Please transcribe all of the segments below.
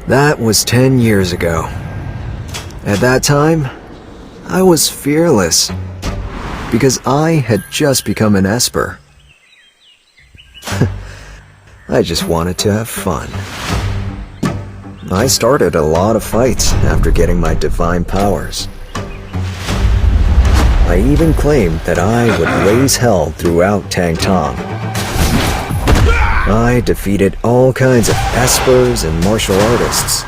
That was 10 years ago. At that time, I was fearless, because I had just become an Esper. I just wanted to have fun. I started a lot of fights after getting my divine powers. I even claimed that I would raise hell throughout Tang Tong. I defeated all kinds of Espers and martial artists.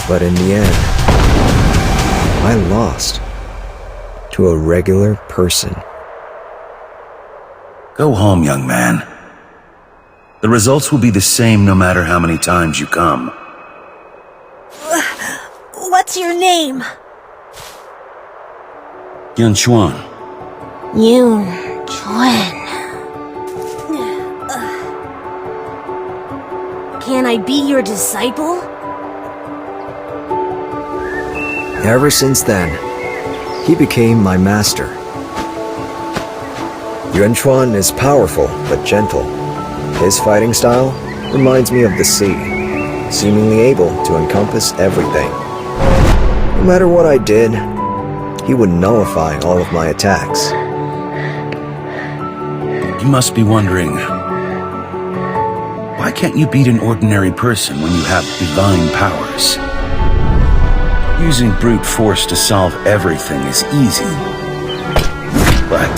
But in the end, I lost to a regular person. Go home, young man. The results will be the same no matter how many times you come. What's your name? Yun Chuan. Yun Chuan. Can I be your disciple? Ever since then, he became my master. Yuan Chuan is powerful but gentle. His fighting style reminds me of the sea, seemingly able to encompass everything. No matter what I did, he would nullify all of my attacks. You must be wondering, why can't you beat an ordinary person when you have divine powers? Using brute force to solve everything is easy. But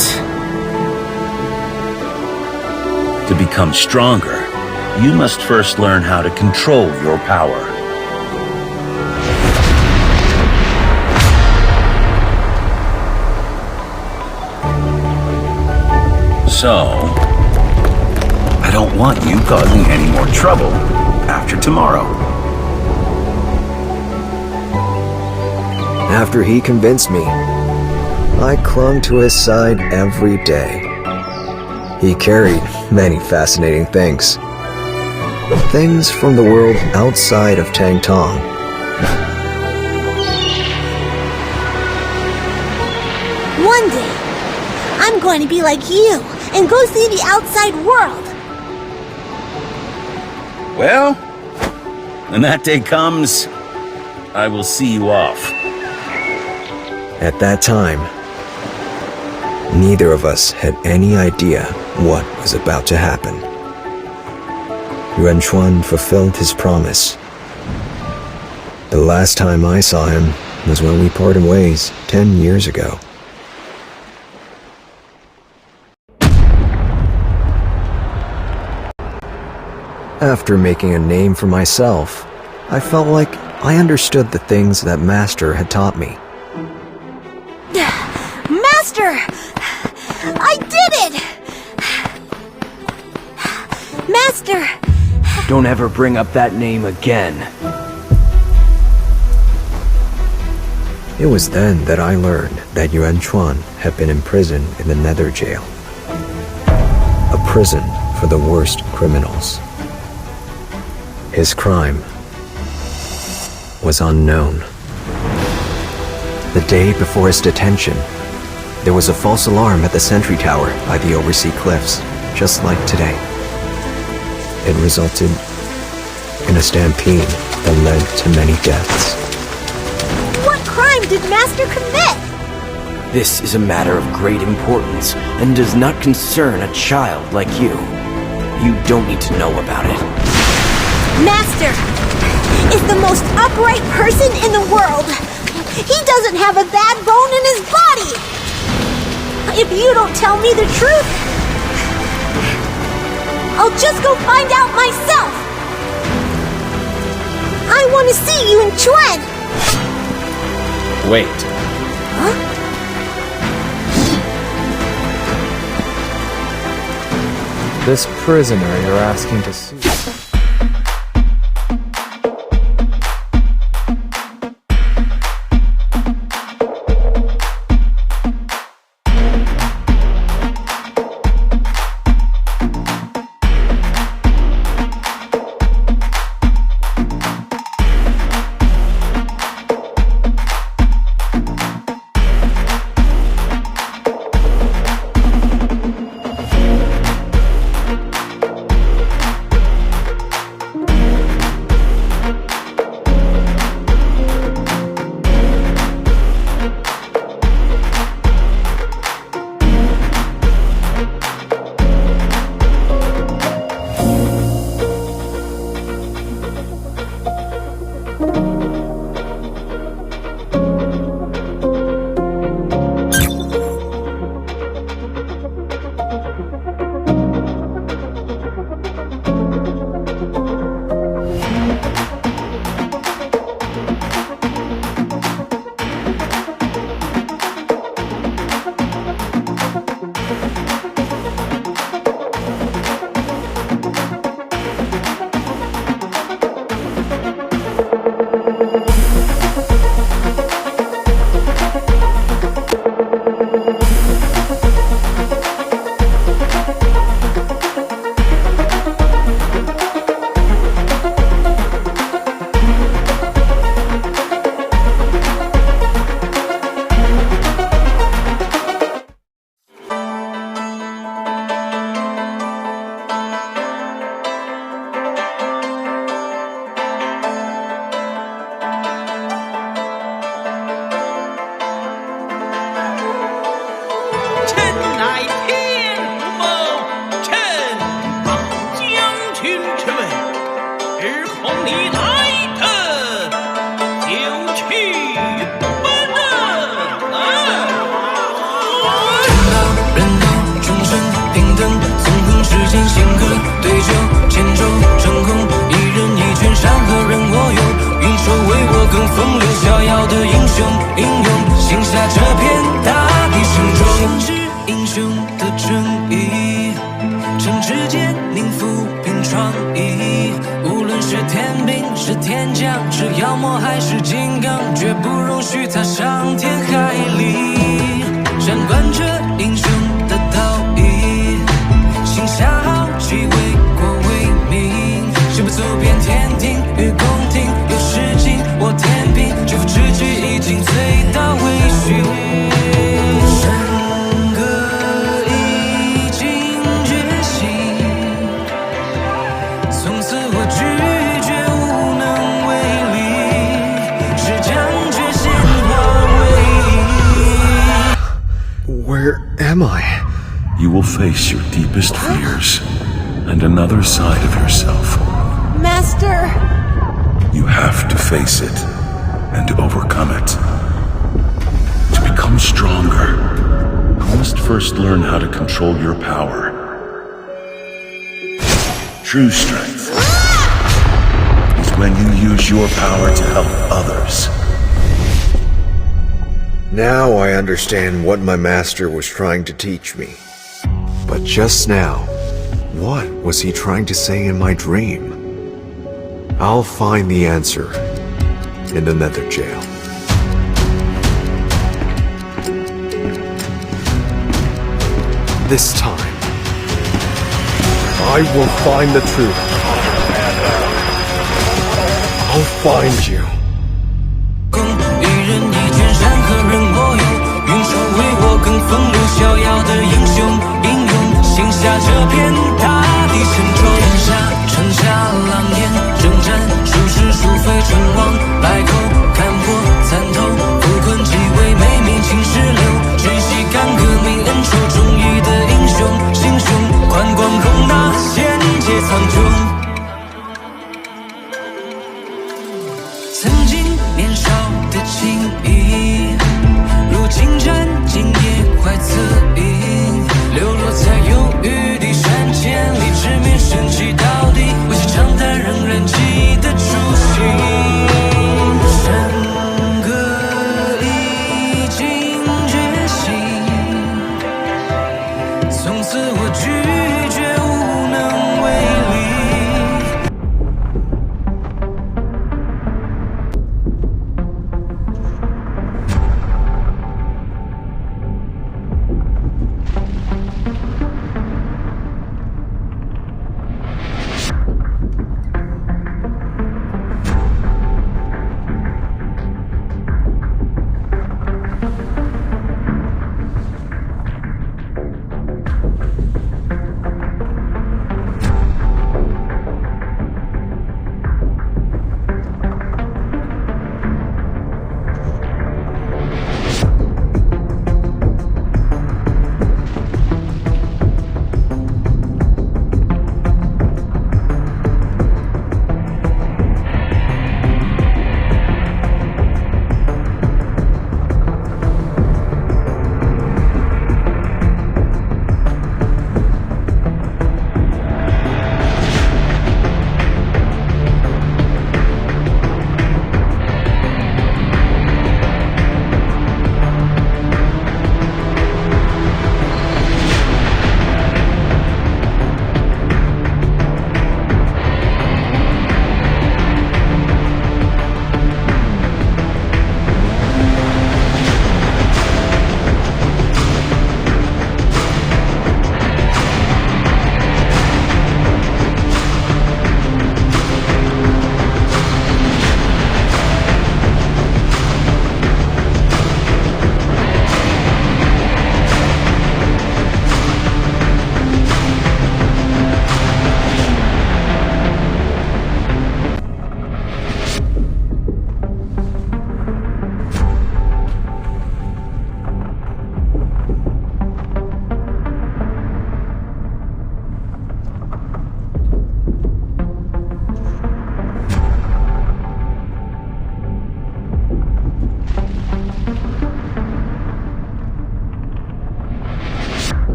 to become stronger, you must first learn how to control your power. So, I don't want you causing any more trouble after tomorrow. After he convinced me, I clung to his side every day. He carried many fascinating things. Things from the world outside of Tang Tong. One day, I'm going to be like you and go see the outside world. Well, when that day comes, I will see you off. At that time, neither of us had any idea what was about to happen. Yuan Chuan fulfilled his promise. The last time I saw him was when we parted ways 10 years ago. After making a name for myself, I felt like I understood the things that Master had taught me. Master! I did it! Master! Don't ever bring up that name again. It was then that I learned that Yuan Chuan had been imprisoned in the Nether Jail. A prison for the worst criminals. His crime was unknown. The day before his detention, there was a false alarm at the sentry tower by the Oversea Cliffs, just like today. It resulted in a stampede that led to many deaths. What crime did Master commit? This is a matter of great importance and does not concern a child like you. You don't need to know about it. Master is the most upright person in the world. He doesn't have a bad bone in his body. If you don't tell me the truth, I'll just go find out myself. I want to see you in Chuan. Wait. Huh? This prisoner you're asking to see. You will face your deepest fears and another side of yourself. Master! You have to face it and overcome it. To become stronger, you must first learn how to control your power. True strength is when you use your power to help others. Now I understand what my master was trying to teach me. But just now, what was he trying to say in my dream? I'll find the answer in the nether jail. This time, I will find the truth. I'll find you. 行下这片大地沉重，天下春夏狼烟征战，孰是孰非存亡，百口看破参透，不困即为美名青石榴，举旗干革命恩仇忠义的英雄，心胸宽广容纳贤劫苍穹。曾经年少的情谊，如今斩尽也快恻隐，流落在忧郁的山千里，直面生气到底，为谁长叹仍然记得初心。山歌已经觉醒，从此我拒绝无能为力。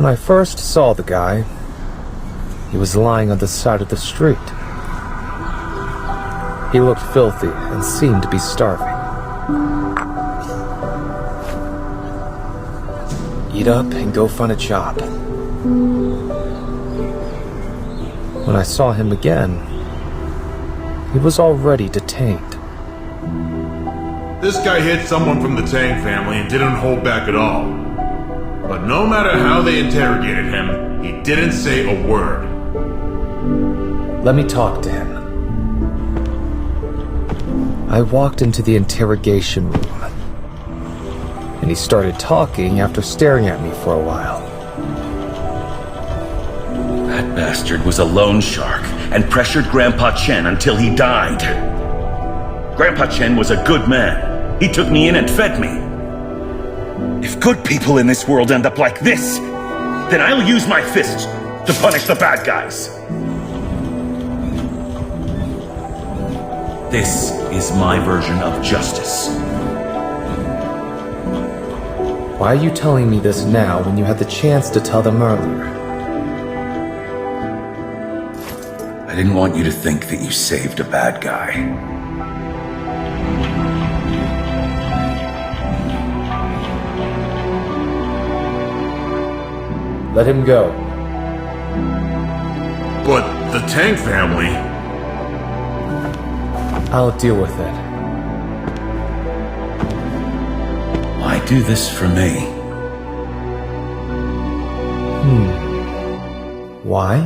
I first saw the guy, he was lying on the side of the street. He looked filthy and seemed to be starving. Eat up and go find a job. When I saw him again, he was already detained. This guy hit someone from the Tang family and didn't hold back at all. But no matter how they interrogated him, he didn't say a word. Let me talk to him. I walked into the interrogation room, and he started talking after staring at me for a while. That bastard was a loan shark and pressured Grandpa Chen until he died. Grandpa Chen was a good man. He took me in and fed me. If good people in this world end up like this, then I'll use my fists to punish the bad guys. This is my version of justice. Why are you telling me this now when you had the chance to tell them earlier? I didn't want you to think that you saved a bad guy. Let him go. But the Tang family... I'll deal with it. Why do this for me? Why?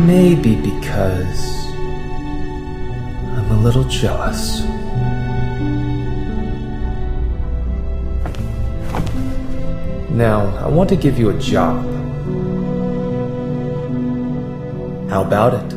Maybe because I'm a little jealous. Now, I want to give you a job. How about it?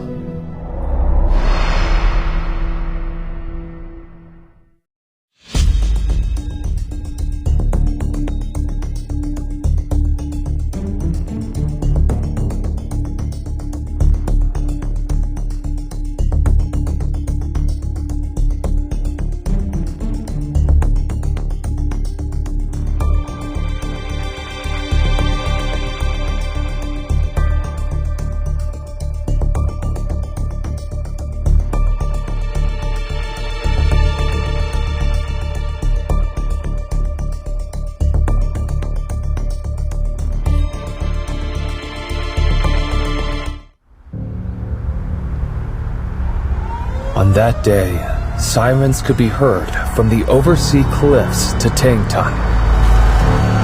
On that day, sirens could be heard from the oversea cliffs to Tangtan.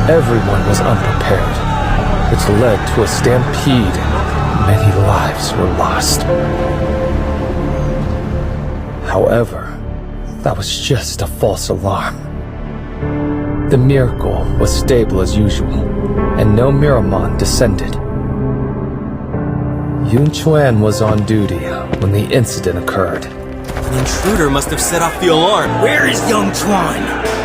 Everyone was unprepared, which led to a stampede. Many lives were lost. However, that was just a false alarm. The miracle was stable as usual, and no Miramon descended. Yun Chuan was on duty when the incident occurred. The intruder must have set off the alarm. Where is young Chuan?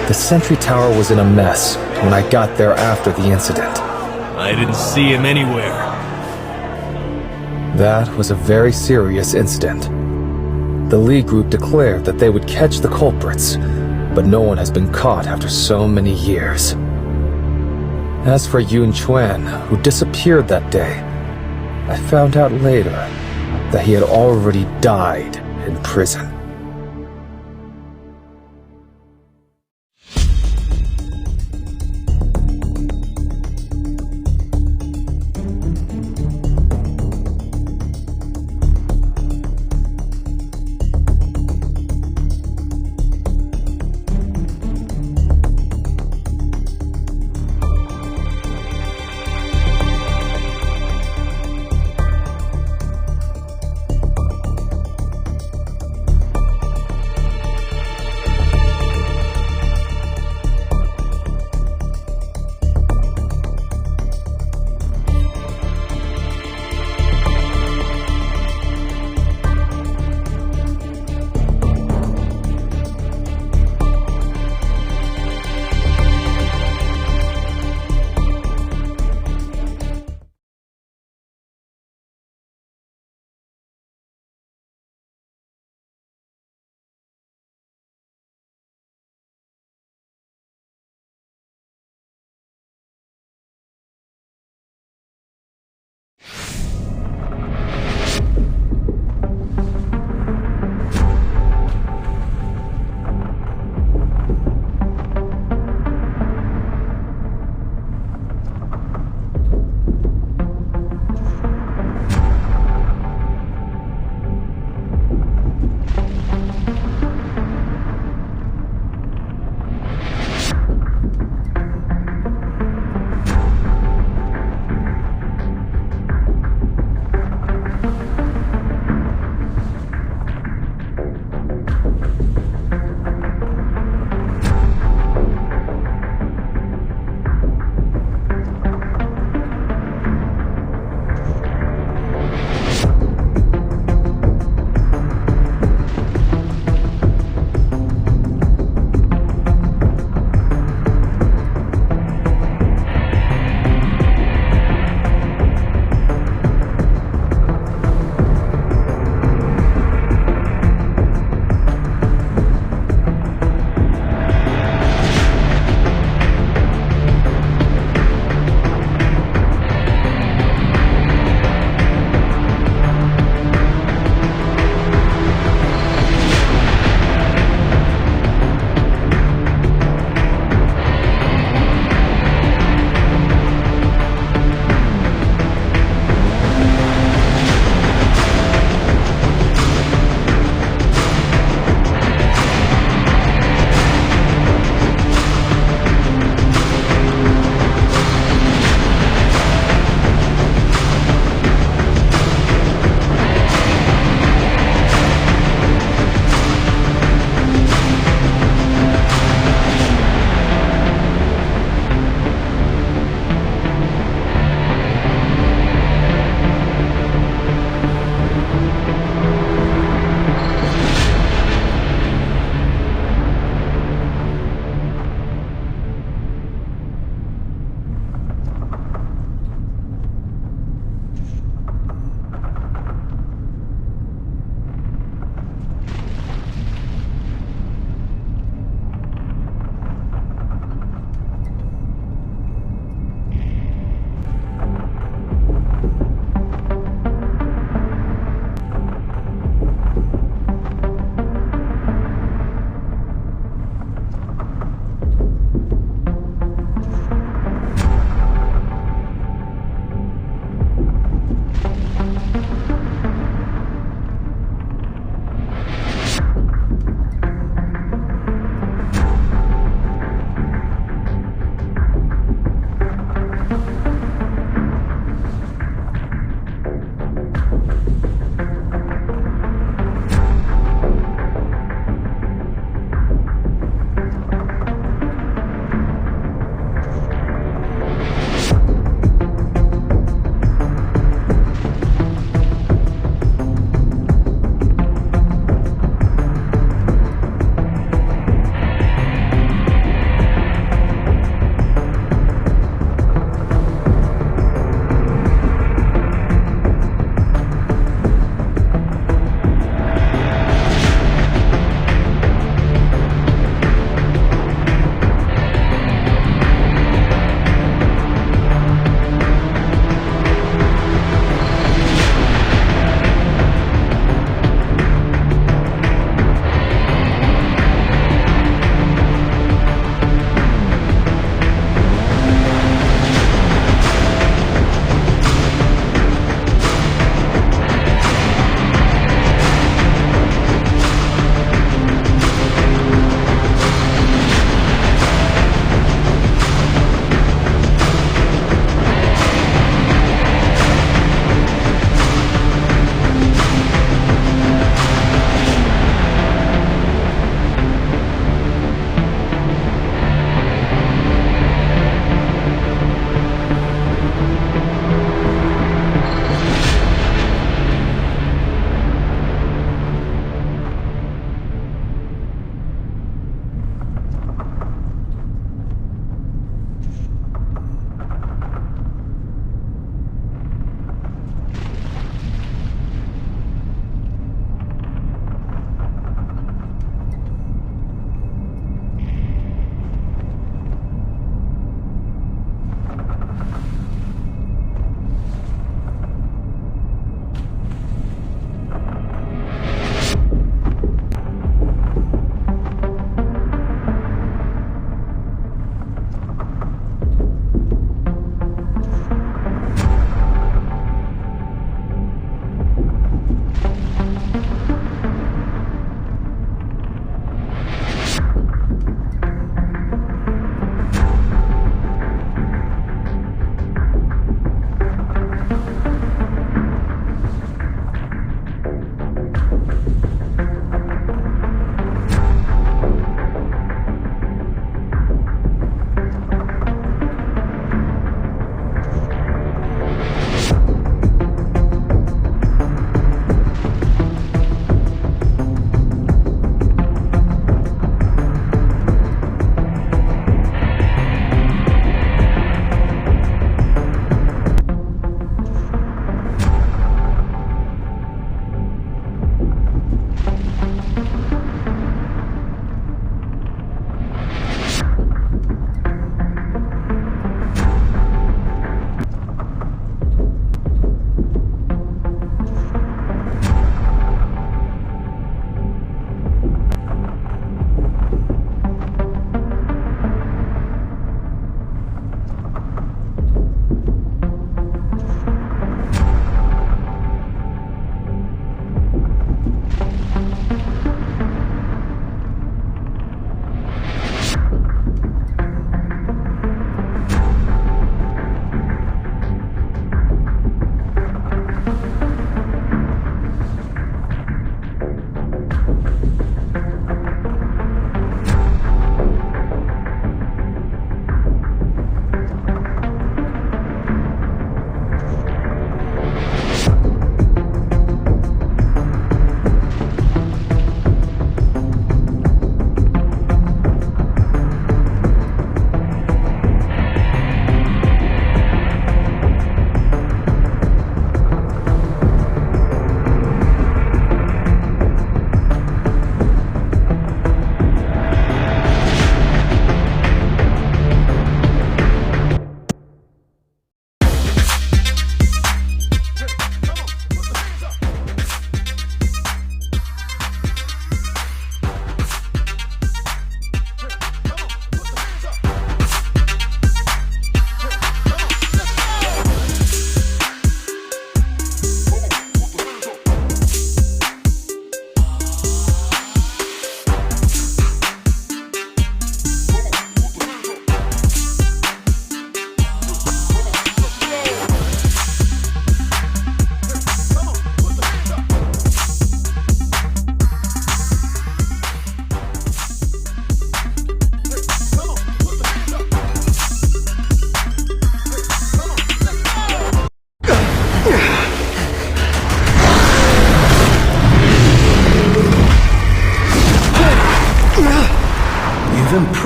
The sentry tower was in a mess when I got there after the incident. I didn't see him anywhere. That was a very serious incident. The Lee group declared that they would catch the culprits, but no one has been caught after so many years. As for Yun Chuan, who disappeared that day, I found out later that he had already died in prison.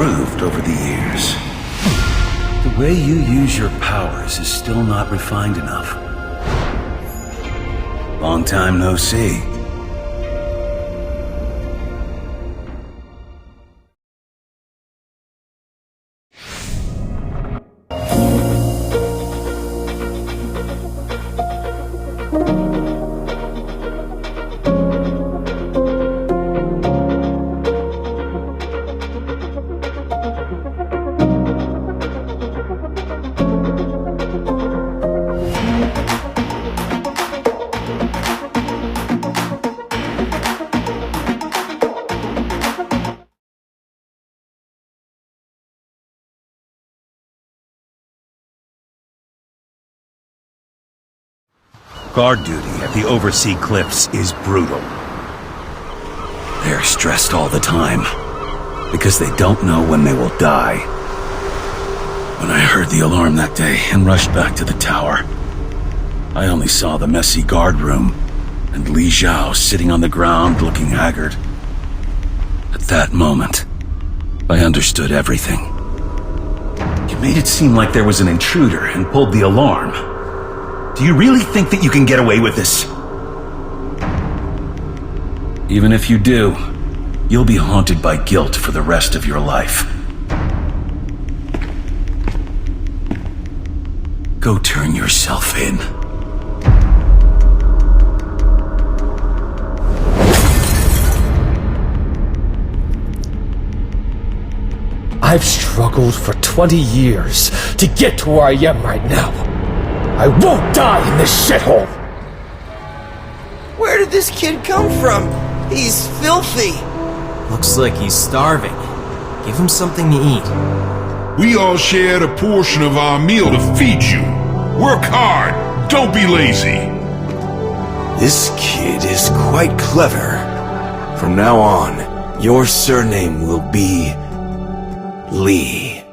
improved over the years. The way you use your powers is still not refined enough. Long time no see. Guard duty at the Oversea Cliffs is brutal. They're stressed all the time, because they don't know when they will die. When I heard the alarm that day and rushed back to the tower, I only saw the messy guard room and Li Zhao sitting on the ground looking haggard. At that moment, I understood everything. You made it seem like there was an intruder and pulled the alarm. Do you really think that you can get away with this? Even if you do, you'll be haunted by guilt for the rest of your life. Go turn yourself in. I've struggled for 20 years to get to where I am right now. I won't die in this shithole! Where did this kid come from? He's filthy. Looks like he's starving. Give him something to eat. We all shared a portion of our meal to feed you. Work hard. Don't be lazy. This kid is quite clever. From now on, your surname will be Lee.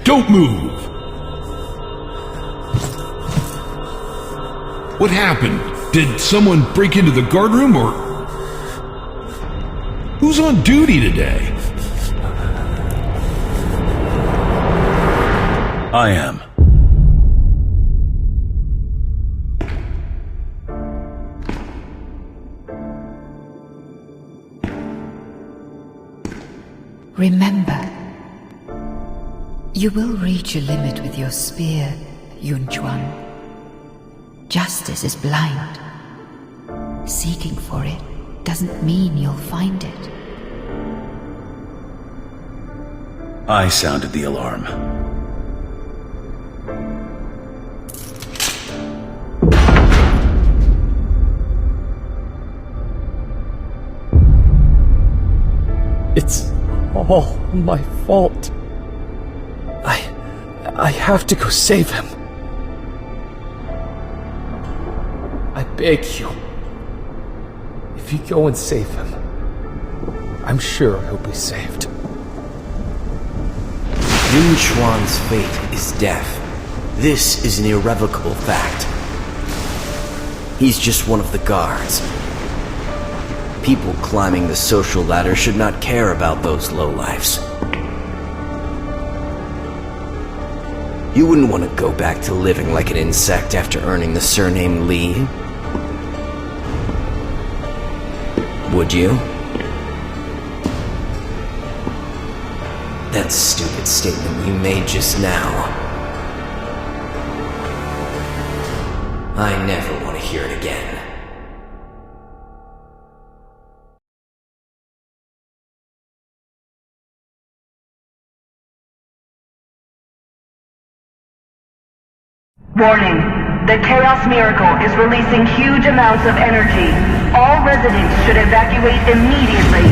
Don't move! What happened? Did someone break into the guard room, or... Who's on duty today? I am. Remember, you will reach a limit with your spear, Yunchuan. Justice is blind. Seeking for it doesn't mean you'll find it. I sounded the alarm. It's all my fault. I have to go save him. I beg you. If you go and save him, I'm sure he'll be saved. Yun Chuan's fate is death. This is an irrevocable fact. He's just one of the guards. People climbing the social ladder should not care about those lowlifes. You wouldn't want to go back to living like an insect after earning the surname Li, would you? That stupid statement you made just now. I never want to hear it again. Warning. The Chaos Miracle is releasing huge amounts of energy. All residents should evacuate immediately.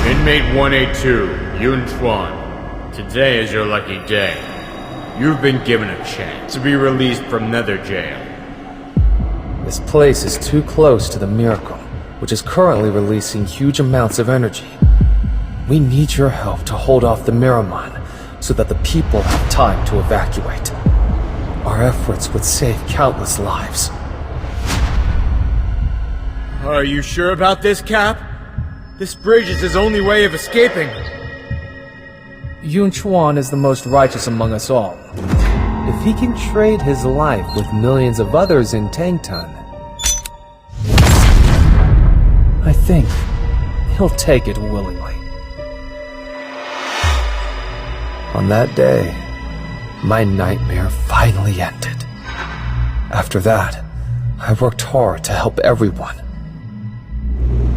Inmate 182, Yun Chuan. Today is your lucky day. You've been given a chance to be released from Nether Jail. This place is too close to the miracle, which is currently releasing huge amounts of energy. We need your help to hold off the Miramon, so that the people have time to evacuate. Our efforts would save countless lives. Are you sure about this, Cap? This bridge is his only way of escaping. Yun Chuan is the most righteous among us all. If he can trade his life with millions of others in Tangtan, I think he'll take it willingly. On that day, my nightmare finally ended. After that, I worked hard to help everyone.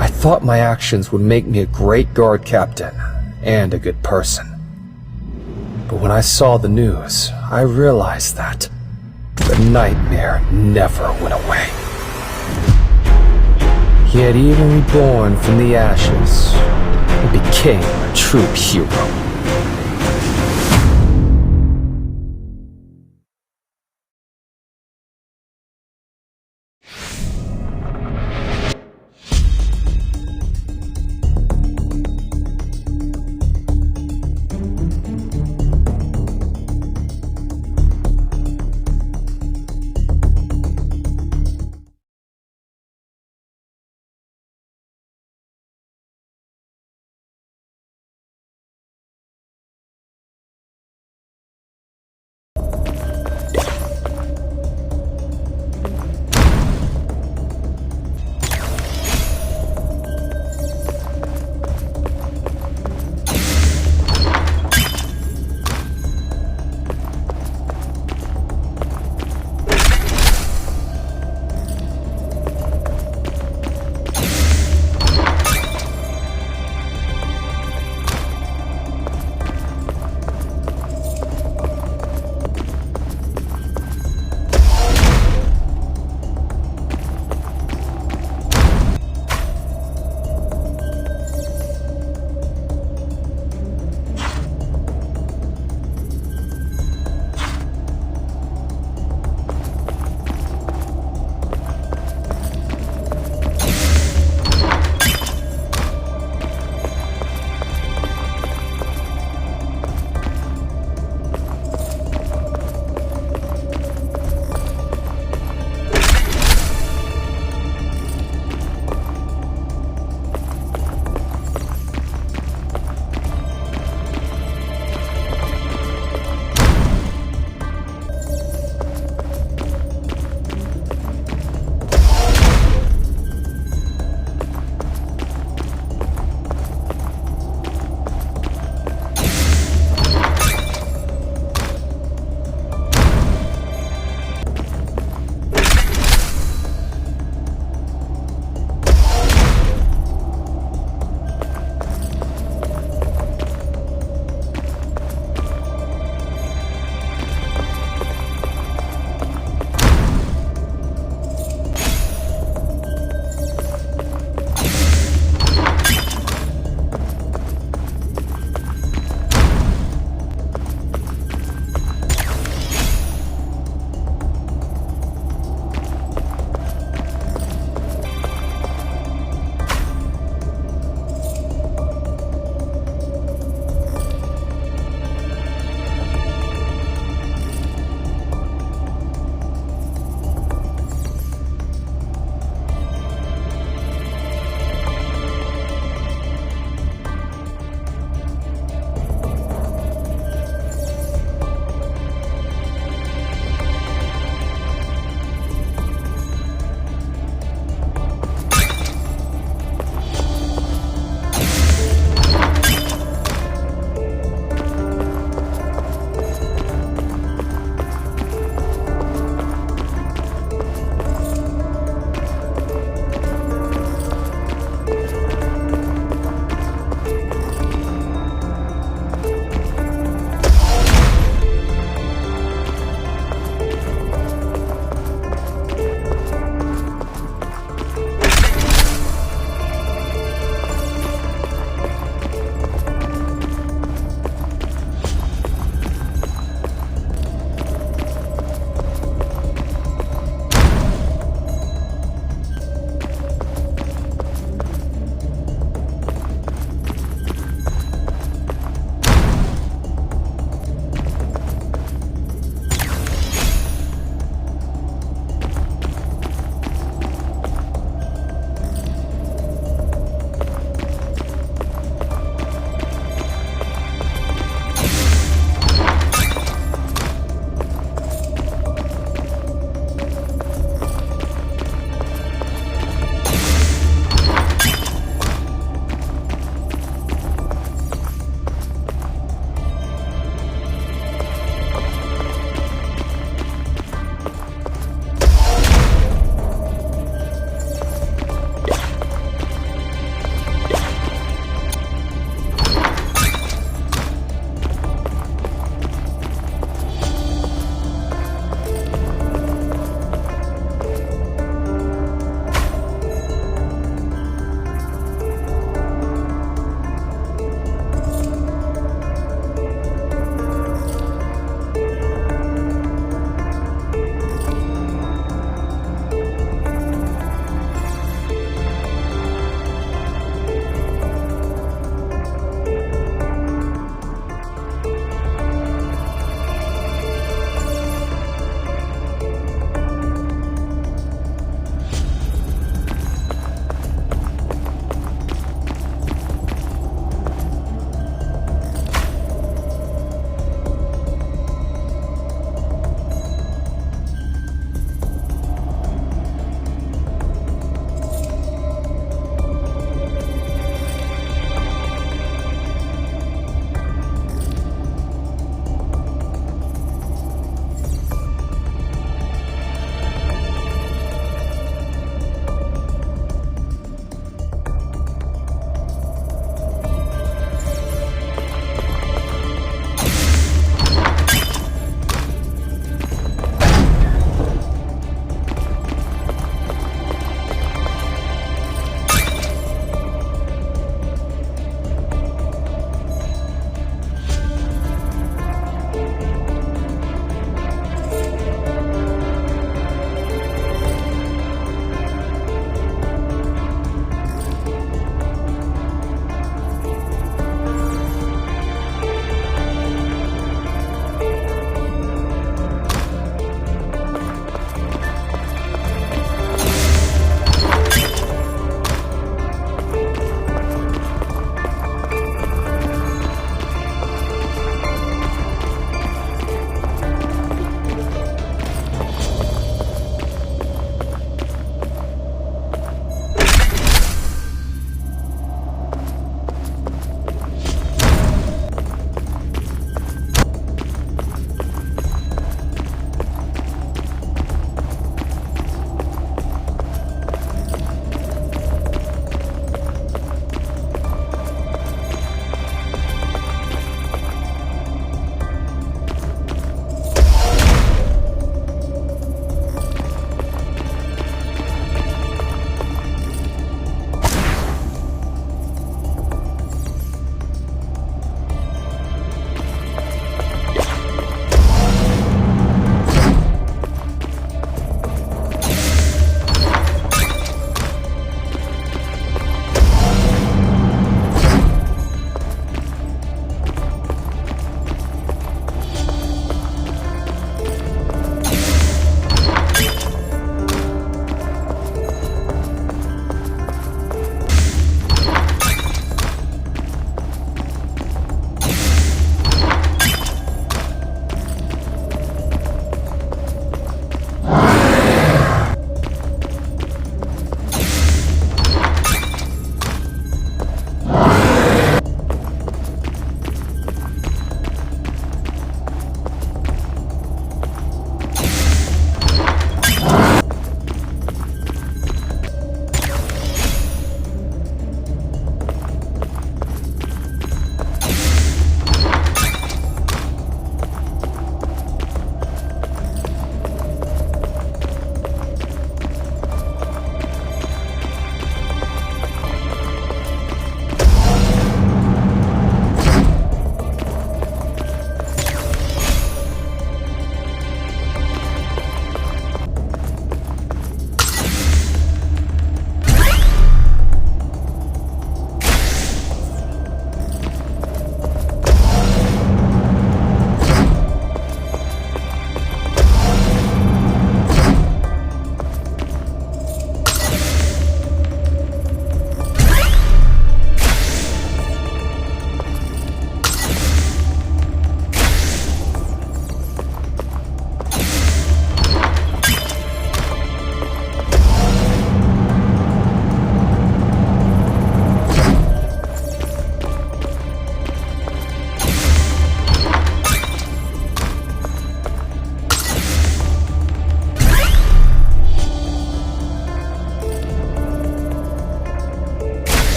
I thought my actions would make me a great guard captain and a good person. But when I saw the news, I realized that the nightmare never went away. Yet even reborn from the ashes, he became a true hero.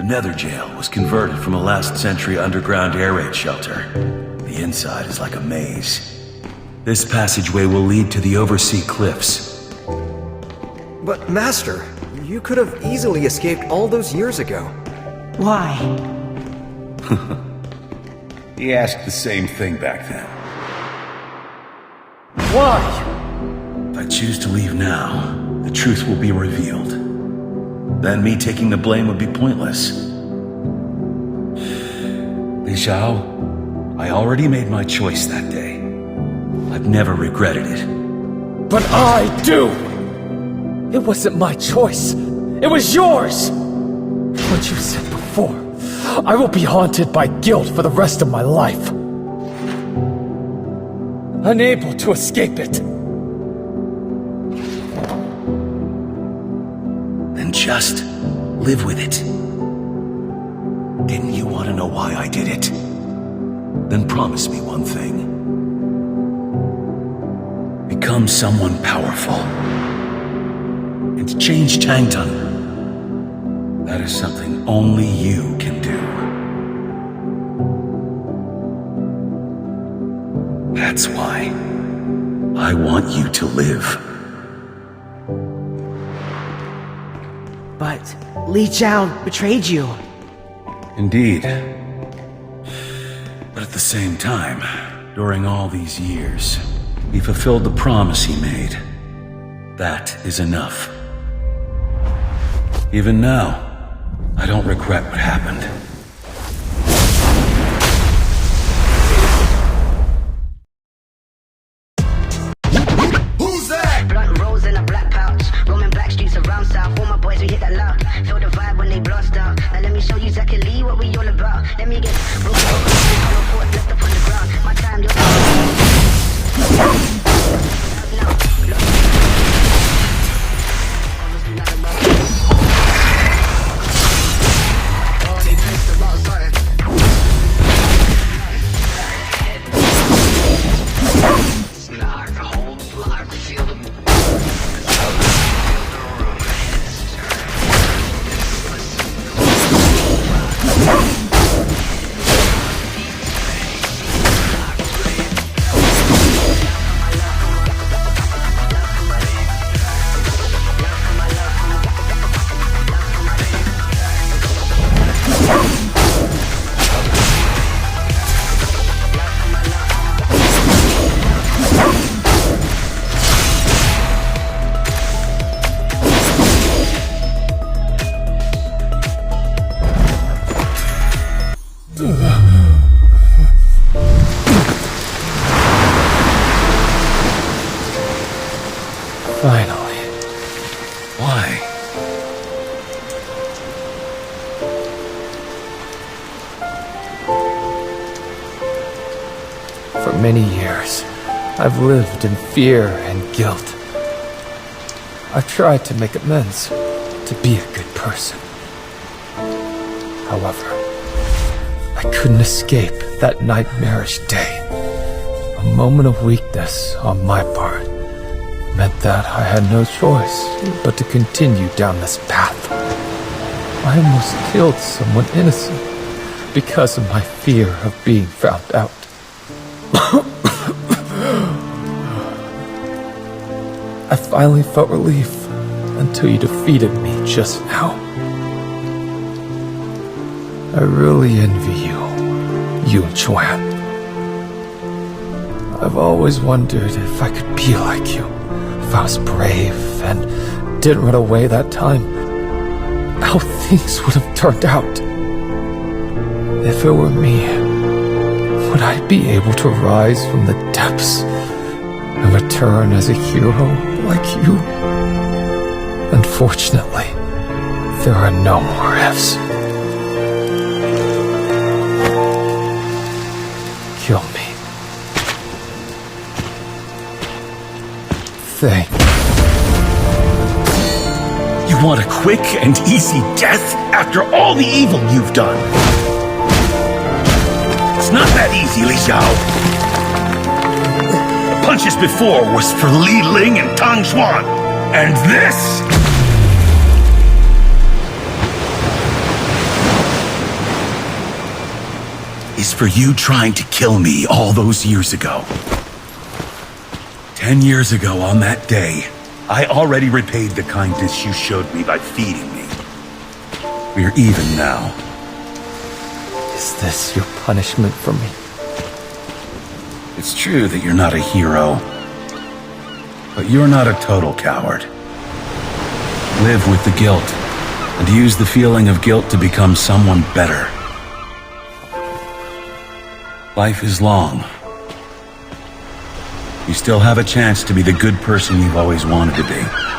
Nether Jail was converted from a last century underground air raid shelter. The inside is like a maze. This passageway will lead to the Oversea Cliffs. But, Master, you could have easily escaped all those years ago. Why? He asked the same thing back then. Why? If I choose to leave now, the truth will be revealed. Then me taking the blame would be pointless. Li Xiao, I already made my choice that day. I've never regretted it. But I do! It wasn't my choice. It was yours! What you said before. I will be haunted by guilt for the rest of my life. Unable to escape it. Then just live with it. Didn't you want to know why I did it? Then promise me one thing. Become someone powerful. And change Tangtung. That is something only you can do. That's why I want you to live. But Li Xiao betrayed you. Indeed. But at the same time, during all these years, he fulfilled the promise he made. That is enough. Even now, I don't regret what happened. Who's that? Blunt rolls in a black pouch. Roaming black streets around south. All my boys, we hit that loud. Feel the vibe when they blast out. Now let me show you exactly what we all about. Let me get broken over. I'm a foot left up on the ground. My time, you're Finally. Why? For many years, I've lived in fear and guilt. I've tried to make amends, to be a good person. However, I couldn't escape that nightmarish day. A moment of weakness on my part meant that I had no choice but to continue down this path. I almost killed someone innocent because of my fear of being found out. I finally felt relief until you defeated me just now. I really envy you, Yun Chuan. I've always wondered if I could be like you. If I was brave and didn't run away that time, how things would have turned out. If it were me, would I be able to rise from the depths and return as a hero like you? Unfortunately, there are no more ifs. Kill me. Thank you. You want a quick and easy death after all the evil you've done? It's not that easy, Li Xiao. The punches before was for Li Ling and Tang Xuan. And this... is for you trying to kill me all those years ago. 10 years ago on that day, I already repaid the kindness you showed me by feeding me. We're even now. Is this your punishment for me? It's true that you're not a hero, but you're not a total coward. Live with the guilt, and use the feeling of guilt to become someone better. Life is long. You still have a chance to be the good person you've always wanted to be.